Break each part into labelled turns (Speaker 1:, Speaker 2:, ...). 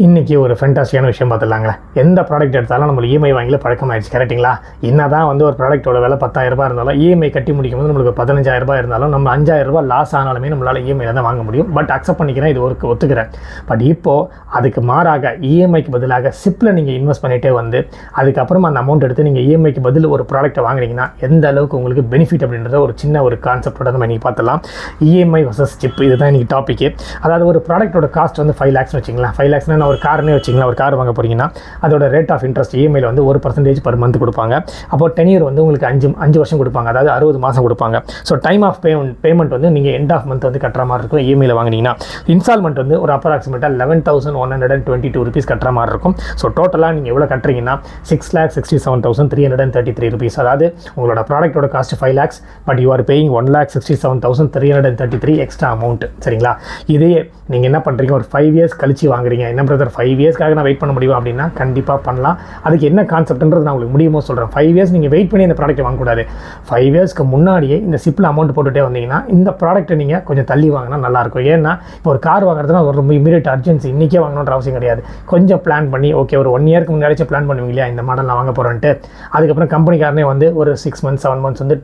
Speaker 1: இன்றைக்கி ஒரு ஃபென்டாஸ்டிக்கான விஷயம் பார்த்துடலாங்களே. எந்த ப்ராடக்ட் எடுத்தாலும் நம்ம இஎம்ஐ வாங்கல பழக்கமாகிடுச்சு, கரெக்டுங்களா? என்ன தான் வந்து ஒரு ப்ராடக்ட்டோட விலை 10,000 இருந்தாலும் இஎம்ஐ கட்டி முடிக்கும் போது நம்மளுக்கு 15,000 இருந்தாலும் நம்ம 5,000 லாஸ் ஆனாலுமே நம்மளால் இஎம்ஐயில் தான் வாங்க முடியும். பட் அக்செப்ட் பண்ணிக்கிறேன், இது ஒத்துக்கிறேன். பட் இப்போது அதுக்கு மாறாக இஎம்ஐக்கு பதிலாக சிப்பில் நீங்கள் இன்வெஸ்ட் பண்ணிகிட்டே வந்து அதுக்கப்புறமா அந்த அமௌண்ட் எடுத்து நீங்கள் இஎம்ஐக்கு பதில் ஒரு ப்ராடக்ட்டை வாங்குறீங்கன்னா எந்த அளவுக்கு உங்களுக்கு பெனிஃபிட் அப்படின்றத ஒரு சின்ன ஒரு கான்செப்டோட நம்ம இன்றைக்கி பார்த்துலாம். இஎம்ஐ வர்சஸ் சிப், இதுதான் இன்றைக்கி டாப்பிக்கு. அதாவது ஒரு ப்ராடக்ட்டோட காஸ்ட் வந்து 5 lakhs வச்சிங்களா. 5 lakhs ஒரு கார்னே வச்சிங்களா. ஒரு கார் வாங்க போகிறீங்கன்னா அதோட ரேட் ஆஃப் இன்ட்ரெஸ்ட் இஎம்ஐயில் வந்து 1% பர் மந்த் கொடுப்பாங்க. அப்போ 10 year வந்து உங்களுக்கு 5 வருஷம் கொடுப்பாங்க, அதாவது 60 மாதம் கொடுப்பாங்க. ஸோ டைம் ஆஃப் பேமெண்ட் வந்து நீங்கள் எண்ட் ஆஃப் மந்த் வந்து கட்டுற மாதிரி இருக்கும். இஎம்ஐயில் வாங்கினீங்கன்னா இன்ஸ்டால்மெண்ட் வந்து ஒரு அப்ராக்சிமேட்டாக 11,122 rupees கட்டுற மாதிரி இருக்கும். ஸோ டோட்டலாக நீங்கள் எவ்வளோ கட்டுறீங்கன்னா 6,67,333 rupees. அதாவது உங்களோட ப்ராடக்ட்டோட cost 5 lakhs, but you are paying 1,67,333 extra amount. சரிங்களா? இதே நீங்கள் என்ன பண்ணுறீங்க, ஒரு 5 years கழிச்சு வாங்குறீங்க. என்ன பிரதர் 5 yearsக்காக நான் வெயிட் பண்ண முடியும் அப்படின்னா கண்டிப்பாக பண்ணலாம். அதுக்கு என்ன கான்செப்ட்ன்றது நான் உங்களுக்கு முடியுமோ சொல்கிறேன். 5 years நீங்கள் வெயிட் பண்ணி இந்த ப்ராடக்ட்டை வாங்கக்கூடாது. 5 yearsக்கு முன்னாடியே இந்த சிப்பில் அமௌண்ட் போட்டுகிட்டே வந்தீங்கன்னா இந்த ப்ராடக்ட்டை நீங்கள் கொஞ்சம் தள்ளி வாங்கினா நல்லாயிருக்கும். ஏன்னா இப்போ ஒரு கார் வாங்குறதுனா ஒரு ரொம்ப இமீடியட் அர்ஜென்சி, இன்றைக்கே வாங்கணுன்ற அவசியம் கிடையாது. கொஞ்சம் பிளான் பண்ணி ஓகே ஒரு 1 yearக்கு முன்னாடியே பிளான் பண்ணுவீங்க இல்லையா, இந்த மாடல் நான் வாங்க போகிறேன்ட்டு. அதுக்கப்புறம் கம்பெனிக்காரனே வந்து ஒரு 6 months 7 months வந்து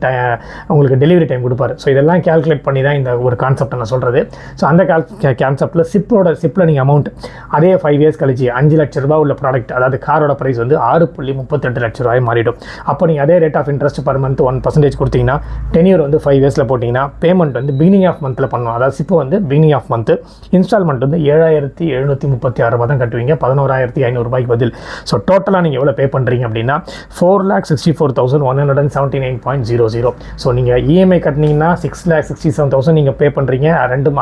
Speaker 1: உங்களுக்கு டெலிவரி டைம் கொடுப்பாரு. ஸோ இதெல்லாம் கேல்குலேட் பண்ணி தான் இந்த ஒரு கான்செப்டை நான் சொல்கிறது. ஸோ அந்த கான்செப்ட்டில் சிப்பில் நீங்கள் அமௌண்ட் அதே 5 years கழிச்சு 5 லட்ச ரூபா உள்ள ப்ராடக்ட், அதாவது காரோட ப்ரைஸ் வந்து 6.38 லட்ச ரூபாய் மாறிடும். அப்போ நீங்கள் அதே rate of interest per month 1% கொடுத்தீங்கன்னா 10 year வந்து 5 yearsல போட்டிங்கன்னா பேமெண்ட் வந்து பிகினிங் ஆஃப் மந்தில் பண்ணணும். அதாவது சிப்பு வந்து பிகினிங் ஆஃப் மந்த், இன்ஸ்டால்மெண்ட் வந்து 7,736 ரூபா தான் கட்டுவீங்க, 11,500 ரூபாய்க்கு பதில். ஸோ டோட்டலாக நீங்கள் எவ்வளோ பே பண்ணுறீங்க அப்படின்னா 4,64,179.00. ஸோ நீங்கள் இஎம்ஐ கட்டினீங்கன்னா 6,67,000 நீங்கள் பே பண்ணுறீங்க.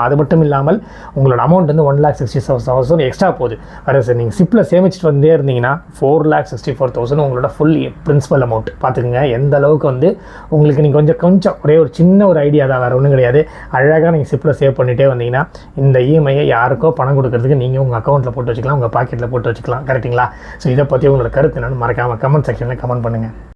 Speaker 1: அது மட்டும் இல்லாமல் உங்களோட அமௌண்ட் வந்து 1,67,000 எக்ஸ்ட்ரா போகுது. வேறு சார் நீங்கள் சிப்பில் சேமிச்சுட்டு வந்தே இருந்தீங்கன்னா 4,64,000 உங்களோட ஃபுல் பிரின்சிபல் அமௌண்ட். பார்த்துக்குங்க எந்த அளவுக்கு வந்து உங்களுக்கு நீங்கள் கொஞ்சம் ஒரே ஒரு சின்ன ஒரு ஐடியா தான், வேறு ஒன்றும் கிடையாது. அழகாக நீங்கள் சிப்பில் சேவ் பண்ணிகிட்டே வந்தீங்கன்னா இந்த இஎம்ஐயை யாருக்கோ பணம் கொடுக்கறதுக்கு நீங்கள் உங்கள் அக்கௌண்ட்டில் போட்டு வச்சுக்கலாம், உங்கள் பாக்கெட்டில் போட்டு வச்சுக்கலாம். கரெக்டுங்களா? ஸோ இதை பற்றி உங்களோட கருத்து என்னன்னு மறக்காமல் கமெண்ட் செக்ஷனில் கமெண்ட் பண்ணுங்கள்.